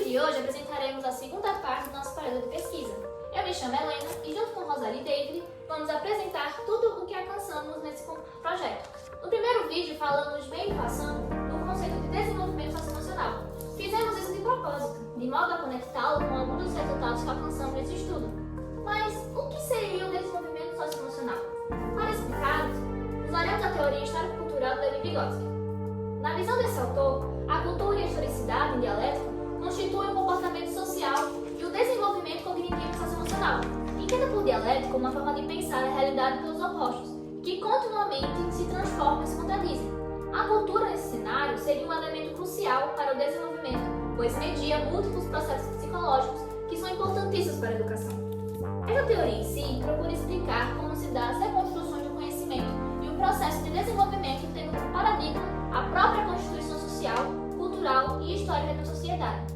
de hoje apresentaremos a segunda parte do nosso período de pesquisa. Eu me chamo Helena e junto com Rosalie e David vamos apresentar tudo o que alcançamos nesse projeto. No primeiro vídeo falamos bem passando do conceito de desenvolvimento socioemocional. Fizemos isso de propósito, de modo a conectá-lo com alguns dos resultados que alcançamos nesse estudo. Mas o que seria o desenvolvimento socioemocional? Para explicar, usaremos a teoria histórico-cultural de Levi Vygotsky. Na visão desse autor, a cultura e a historicidade em dialética constituem o comportamento social e o desenvolvimento cognitivo socioemocional. Entenda por dialética uma forma de pensar a realidade dos opostos, que continuamente se transformam e se contradizem. A cultura nesse cenário seria um elemento crucial para o desenvolvimento, pois media múltiplos processos psicológicos que são importantíssimos para a educação. Essa teoria em si procura explicar como se dá as reconstruções do conhecimento e o processo de desenvolvimento tendo como paradigma a própria constituição social, cultural e histórica da sociedade.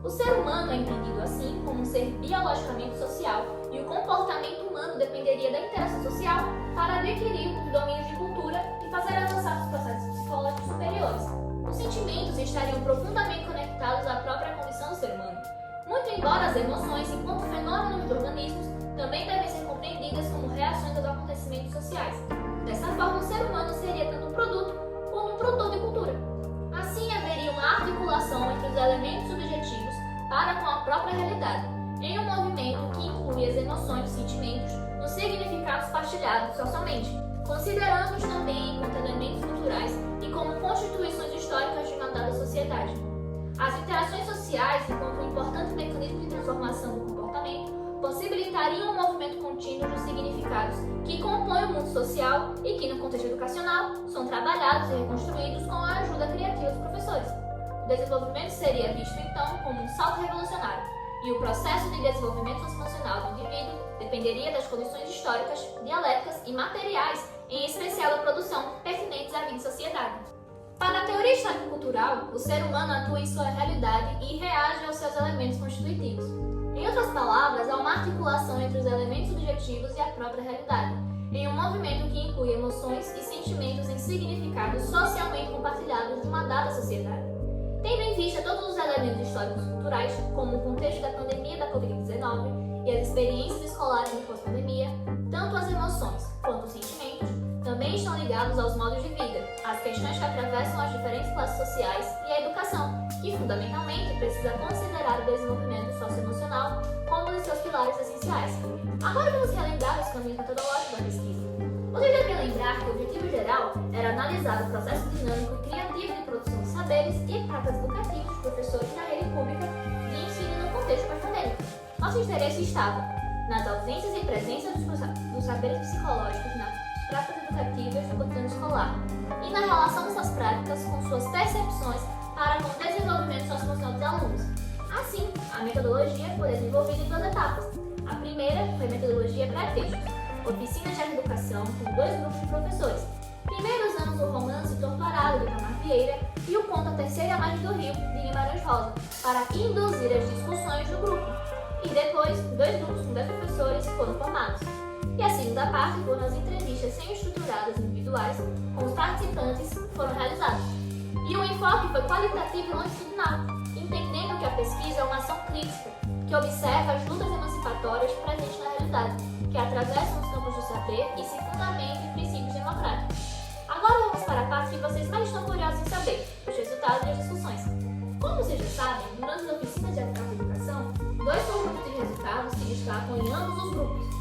O ser humano é entendido assim como um ser biologicamente social e o comportamento humano dependeria da interação social para adquirir os domínios de cultura e fazer avançar os processos psicológicos superiores. Os sentimentos estariam profundamente conectados à própria condição do ser humano. Muito embora as emoções, enquanto fenômenos de organismos, também devem ser compreendidas como reações aos acontecimentos sociais. Dessa forma, o ser humano seria tanto um produto quanto um produtor de cultura. Assim, haveria uma articulação entre os elementos subjetivos para com a própria realidade, em um movimento que inclui as emoções e sentimentos nos significados partilhados socialmente, considerando-os também enquanto elementos culturais e como constituições históricas de uma dada sociedade. As interações sociais, enquanto um importante mecanismo de transformação do comportamento, possibilitariam um movimento contínuo dos significados que compõem o mundo social e que, no contexto educacional, são trabalhados e reconstruídos com a ajuda criativa dos professores. O desenvolvimento seria visto, então, como um salto revolucionário, e o processo de desenvolvimento socioemocional do indivíduo dependeria das condições históricas, dialéticas e materiais, em especial da produção, pertinentes à vida e sociedade. Para a teoria histórico-cultural, o ser humano atua em sua realidade e reage aos seus elementos constitutivos. Em outras palavras, há uma articulação entre os elementos subjetivos e a própria realidade, em um movimento que inclui emoções e sentimentos em significados socialmente compartilhados de uma dada sociedade. Tendo em vista todos os elementos históricos culturais, como o contexto da pandemia da Covid-19 e as experiências escolares de pós-pandemia, tanto as emoções quanto os sentimentos também estão ligados aos modos de vida, às questões que atravessam as diferentes classes sociais e à educação, que fundamentalmente precisa considerar o desenvolvimento socioemocional como um de seus pilares essenciais. Agora vamos relembrar os caminhos metodológicos da pesquisa. Vocês devem lembrar que o objetivo geral era analisar o processo dinâmico e criativo de produção de saberes e práticas educativas dos professores da rede pública de ensino no contexto pós-pandêmico. Nosso interesse estava nas ausências e presenças dos saberes psicológicos nas práticas educativas do cotidiano escolar e na relação dessas práticas com suas percepções para com o desenvolvimento socioemocional dos alunos. Assim, a metodologia foi desenvolvida em duas etapas. A primeira foi a metodologia pré-textos, oficinas de educação com 2 grupos de professores. Primeiro usamos o romance Torturado, de Itamar Vieira, e o conto A Terceira Margem do Rio, de Guimarães Rosa, para induzir as discussões do grupo. E depois, 2 grupos com 10 professores foram formados. E a segunda parte foram as entrevistas semi-estruturadas individuais com os participantes que foram realizadas. E o enfoque foi qualitativo e longitudinal, entendendo que a pesquisa é uma ação crítica, que observa as lutas emancipatórias presentes na realidade, que atravessam os campos do saber e se fundamentam em princípios democráticos. Agora vamos para a parte que vocês mais estão curiosos em saber, os resultados e as discussões. Como vocês já sabem, durante as oficinas de educação, 2 conjuntos de resultados se destacam em ambos os grupos.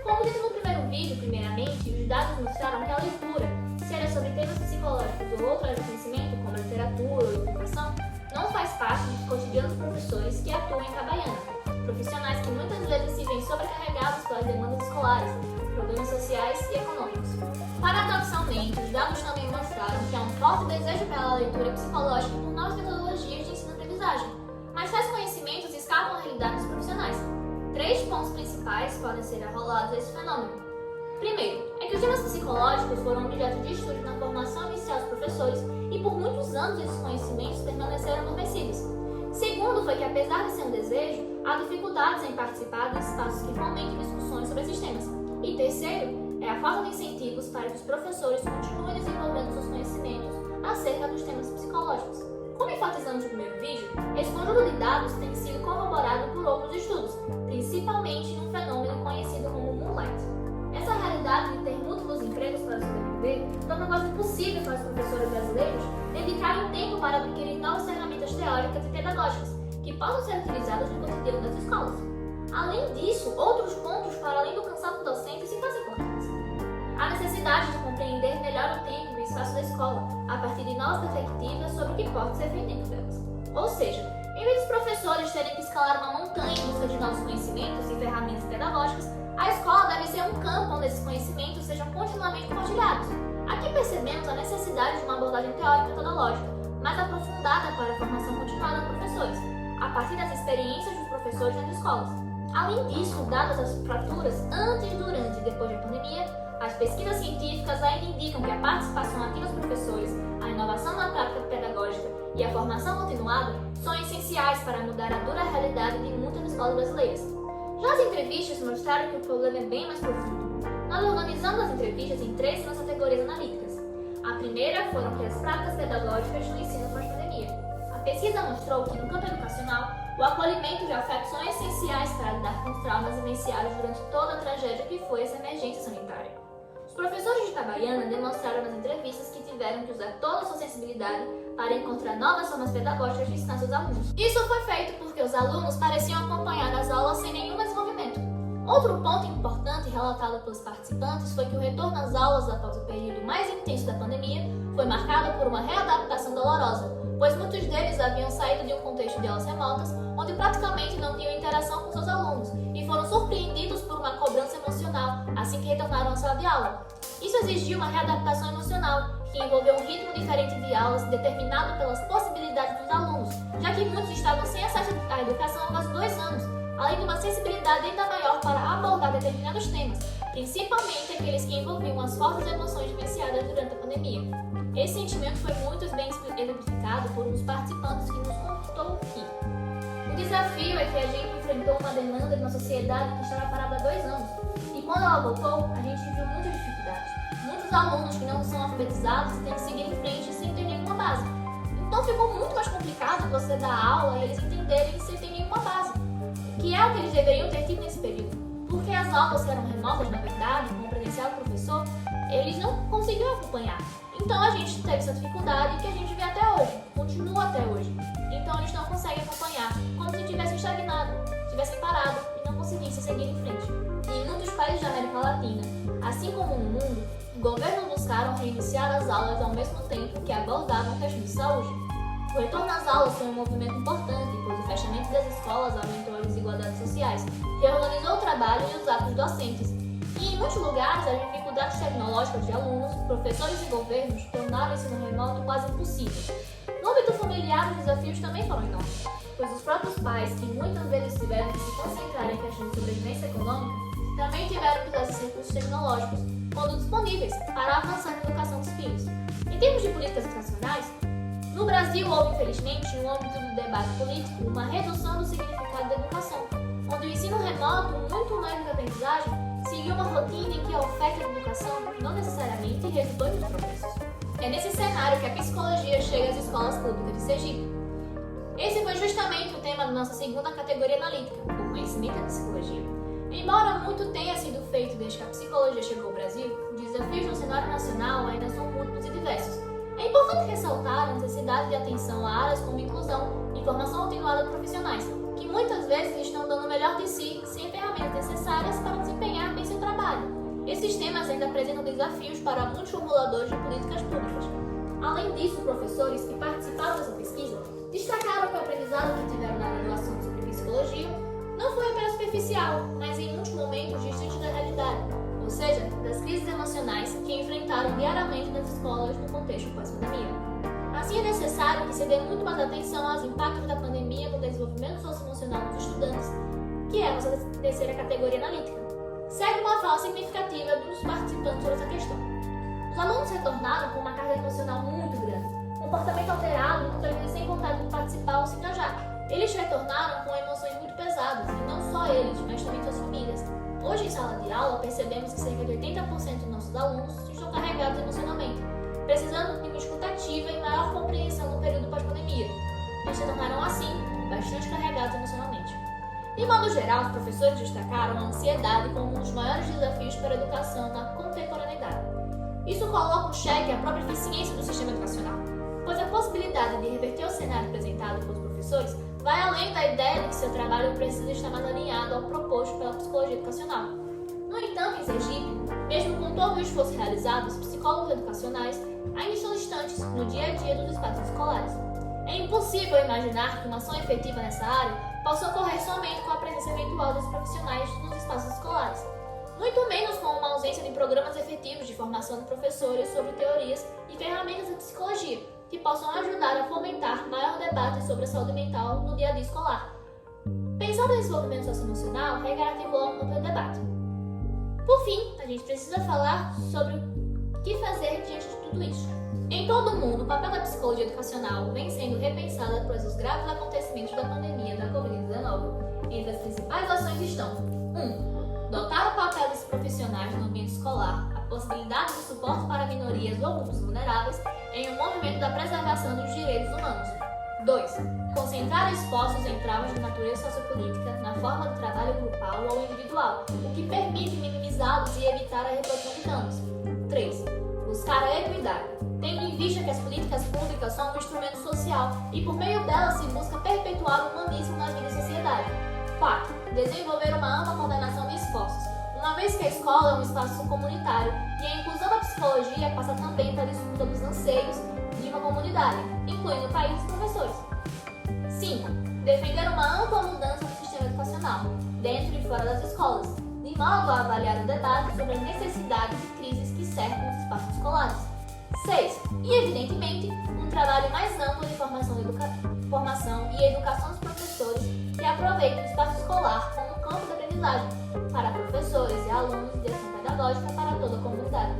Como dito no primeiro vídeo, primeiramente, os dados mostraram que a leitura, seja sobre temas psicológicos ou outro área de conhecimento, como a literatura ou a educação, não faz parte do cotidiano dos professores que atuam em Itabaiana, profissionais que muitas vezes se veem sobrecarregados pelas demandas escolares, problemas sociais e econômicos. Paradoxalmente, os dados também mostraram que há um forte desejo pela leitura psicológica por novas metodologias de ensino-aprendizagem, mas tais conhecimentos escapam à realidade dos profissionais. 3 pontos principais podem ser arrolados a esse fenômeno. Primeiro, é que os temas psicológicos foram objeto de estudo na formação inicial dos professores e por muitos anos esses conhecimentos permaneceram adormecidos. Segundo, foi que apesar de ser um desejo, há dificuldades em participar de espaços que fomentem discussões sobre esses temas. E terceiro, é a falta de incentivos para que os professores continuem desenvolvendo seus conhecimentos acerca dos temas psicológicos. Como enfatizamos no primeiro vídeo, esse conjunto de dados tem sido corroborado por outros estudos, principalmente num fenômeno conhecido como Moonlight. Essa realidade de ter múltiplos empregos para sobreviver torna quase impossível para os professores brasileiros dedicarem tempo para adquirir novas ferramentas teóricas e pedagógicas que possam ser utilizadas no cotidiano das escolas. Além disso, outros pontos para além do cansaço docente se fazem importantes. A necessidade de compreender melhor o tempo e o espaço da escola, a partir de novas perspectivas sobre o que pode ser feito dentro delas. Ou seja, em vez dos professores terem que escalar uma montanha em busca de novos conhecimentos e ferramentas pedagógicas, a escola deve ser um campo onde esses conhecimentos sejam continuamente compartilhados. Aqui percebemos a necessidade de uma abordagem teórica e metodológica mais aprofundada para a formação continuada dos professores, a partir das experiências dos professores nas escolas. Além disso, dadas as fraturas antes, durante e depois da pandemia, as pesquisas científicas ainda indicam que a participação ativa dos professores, a inovação na prática pedagógica e a formação continuada são essenciais para mudar a dura realidade de muitas escolas brasileiras. Já as entrevistas mostraram que o problema é bem mais profundo. Nós organizamos as entrevistas em 3 categorias analíticas. A primeira foram as práticas pedagógicas no ensino pós-pandemia. A pesquisa mostrou que no campo educacional, o acolhimento e o afeto são essenciais para lidar com os traumas vivenciados durante toda a tragédia que foi essa emergência sanitária. Os professores de Itabaiana demonstraram nas entrevistas que tiveram que usar toda a sua sensibilidade para encontrar novas formas pedagógicas de ensinar seus alunos. Isso foi feito porque os alunos pareciam acompanhar as aulas sem nenhum desenvolvimento. Outro ponto importante relatado pelos participantes foi que o retorno às aulas após o período mais intenso da pandemia foi marcado por uma readaptação dolorosa, pois muitos deles haviam saído de um contexto de aulas remotas, onde praticamente não tinham interação com seus alunos, e foram surpreendidos por uma cobrança emocional assim que retornaram à sala de aula. Isso exigiu uma readaptação emocional, que envolveu um ritmo diferente de aulas determinado pelas possibilidades dos alunos, já que muitos estavam sem acesso à educação há quase 2 anos, além de uma sensibilidade ainda maior para abordar determinados temas, principalmente aqueles que envolviam as fortes emoções vivenciadas durante a pandemia. Esse sentimento foi muito bem exemplificado por um dos participantes que nos contou que o desafio é que a gente enfrentou uma demanda de uma sociedade que estava parada há 2 anos, e quando ela voltou, a gente viu muitas dificuldades. Muitos alunos que não são alfabetizados têm que seguir em frente sem ter nenhuma base. Então ficou muito mais complicado você dar aula e eles entenderem sem ter nenhuma base, que é o que eles deveriam ter tido nesse período. Porque as aulas que eram remotas, na verdade, com o presencial do professor, eles não conseguiam acompanhar. Então a gente teve essa dificuldade que a gente vê até hoje, continua até hoje. Então eles não conseguem acompanhar, como se tivessem estagnado, tivessem parado e não conseguissem seguir em frente. E em muitos países da América Latina, assim como no mundo, governos buscaram reiniciar as aulas ao mesmo tempo que abordavam questões de saúde. O retorno às aulas foi um movimento importante, pois o fechamento das escolas aumentou as desigualdades sociais, reorganizou o trabalho e os atos docentes. E em muitos lugares, as dificuldades tecnológicas de alunos, professores e governos tornaram o ensino remoto quase impossível. No âmbito familiar, os desafios também foram enormes, pois os próprios pais, que muitas vezes tiveram que se concentrar em questões de sobrevivência econômica, também tiveram que usar esses recursos tecnológicos, quando disponíveis, para avançar na educação dos filhos. Em termos de políticas educacionais, no Brasil houve, infelizmente, no âmbito do debate político, uma redução do significado da educação, onde o ensino remoto, muito mais do que a aprendizagem, seguiu uma rotina em que a oferta de educação não necessariamente resultou em progressos. É nesse cenário que a psicologia chega às escolas públicas de Sergipe. Esse foi justamente o tema da nossa segunda categoria analítica, o conhecimento da psicologia. Embora muito tenha sido feito desde que a psicologia chegou ao Brasil, os desafios no cenário nacional ainda são múltiplos e diversos. É importante ressaltar a necessidade de atenção a áreas como inclusão e formação continuada de profissionais, que muitas vezes estão dando o melhor de si sem ferramentas necessárias para desempenhar bem seu trabalho. Esses temas ainda apresentam desafios para muitos formuladores de políticas públicas. Além disso, professores que participaram dessa pesquisa destacaram que o aprendizado que tiveram na graduação sobre psicologia não foi apenas superficial, mas em muitos momentos distante da realidade, ou seja, das crises emocionais que enfrentaram diariamente nas escolas no contexto pós-pandemia. Assim, é necessário que se dê muito mais atenção aos impactos da pandemia no desenvolvimento socioemocional dos estudantes, que é a nossa terceira categoria analítica. Segue uma fala significativa dos participantes sobre essa questão. Os alunos retornaram com uma carga emocional muito grande, comportamento alterado e muitas vezes sem vontade de participar ou se engajar. Eles retornaram com emoções muito pesadas, e não só eles, mas também suas famílias. Hoje, em sala de aula, percebemos que cerca de 80% dos nossos alunos estão carregados emocionalmente. precisando de uma escuta ativa e maior compreensão no período pós-pandemia. Eles se tornaram, assim, bastante carregados emocionalmente. De modo geral, os professores destacaram a ansiedade como um dos maiores desafios para a educação na contemporaneidade. Isso coloca em xeque a própria eficiência do sistema educacional, pois a possibilidade de reverter o cenário apresentado pelos professores vai além da ideia de que seu trabalho precisa estar mais alinhado ao proposto pela psicologia educacional. No entanto, em Sergipe, mesmo com todo o esforço realizado, os psicólogos educacionais ainda estão distantes no dia a dia dos espaços escolares. É impossível imaginar que uma ação efetiva nessa área possa ocorrer somente com a presença eventual dos profissionais nos espaços escolares, muito menos com uma ausência de programas efetivos de formação de professores sobre teorias e ferramentas de psicologia, que possam ajudar a fomentar maior debate sobre a saúde mental no dia a dia escolar. Pensando no desenvolvimento socioemocional, requer articular um amplo debate. Por fim, a gente precisa falar sobre o que fazer diante de tudo isso. Em todo o mundo, o papel da psicologia educacional vem sendo repensado após os graves acontecimentos da pandemia da Covid-19. Entre as principais ações estão: 1. Dotar o papel desses profissionais no ambiente escolar, a possibilidade de suporte para minorias ou grupos vulneráveis em um movimento da preservação dos direitos humanos. 2. Concentrar esforços em traumas de natureza sociopolítica na forma de trabalho grupal ou individual, o que permite minimizá-los e evitar a reprodução de danos. 3. Buscar a equidade, tendo em vista que as políticas públicas são um instrumento social e por meio delas se busca perpetuar o humanismo na vida e sociedade. 4. Desenvolver uma ampla coordenação de esforços, uma vez que a escola é um espaço comunitário e a inclusão da psicologia passa também pela escuta dos anseios de uma comunidade, incluindo o país e os professores. 5. Defender uma ampla mudança do sistema educacional, dentro e fora das escolas, de modo a avaliar o debate sobre as necessidades e crises que cercam os espaços escolares. 6. E, evidentemente, um trabalho mais amplo de formação e educação dos professores que aproveitem o espaço escolar como campo de aprendizagem para professores e alunos de ação pedagógica para toda a comunidade.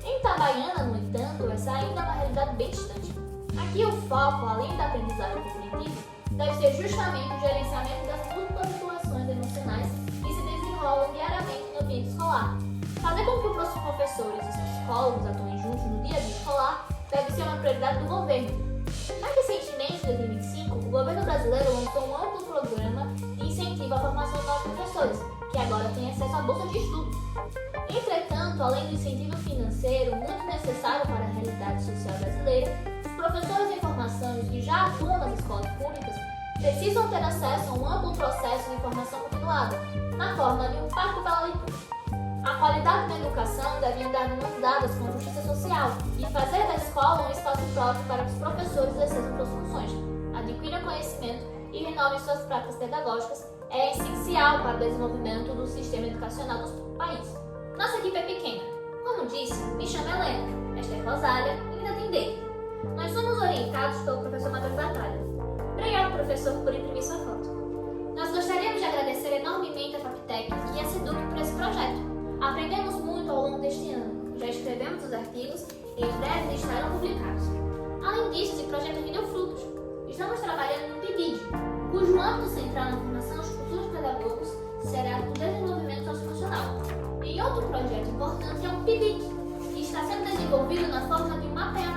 Em Itabaiana, no entanto, essa ainda é uma realidade bem distante. Aqui o foco, além da aprendizagem cognitiva, deve ser justamente o gerenciamento das múltiplas situações emocionais que se desenrolam diariamente no ambiente escolar. Fazer com que os professores e os psicólogos atuem juntos no dia a dia escolar deve ser uma prioridade do governo. Mais recentemente, em 2025, o governo brasileiro lançou um amplo programa de incentivo à formação de novos professores, que agora têm acesso à bolsa de estudo. Entretanto, além do incentivo financeiro muito necessário para a realidade social brasileira, os professores em formação e os que já atuam nas escolas públicas precisam ter acesso a um amplo processo de formação continuada, na forma de um pacto pela leitura. A qualidade da educação deve andar de mãos dadas com a justiça social e fazer da escola um espaço próprio para que os professores exerçam suas funções, adquiram conhecimento e renovem suas práticas pedagógicas é essencial para o desenvolvimento do sistema educacional do país. Nossa equipe é pequena. Como disse, me chamo Helena, esta é Rosália e ainda tem David. Nós somos orientados pelo professor Matheus Batalha. Obrigado, professor, por imprimir sua foto. Nós gostaríamos de agradecer enormemente a FAPTEC e a SEDUC por esse projeto. Aprendemos muito ao longo deste ano. Já escrevemos os artigos e em breve estarão publicados. Além disso, esse projeto rendeu frutos. Estamos trabalhando no PIBID, cujo âmbito central na formação dos futuros pedagogos será o desenvolvimento socioemocional. E outro projeto importante é o PIBIC, que está sendo desenvolvido na forma de um mapeamento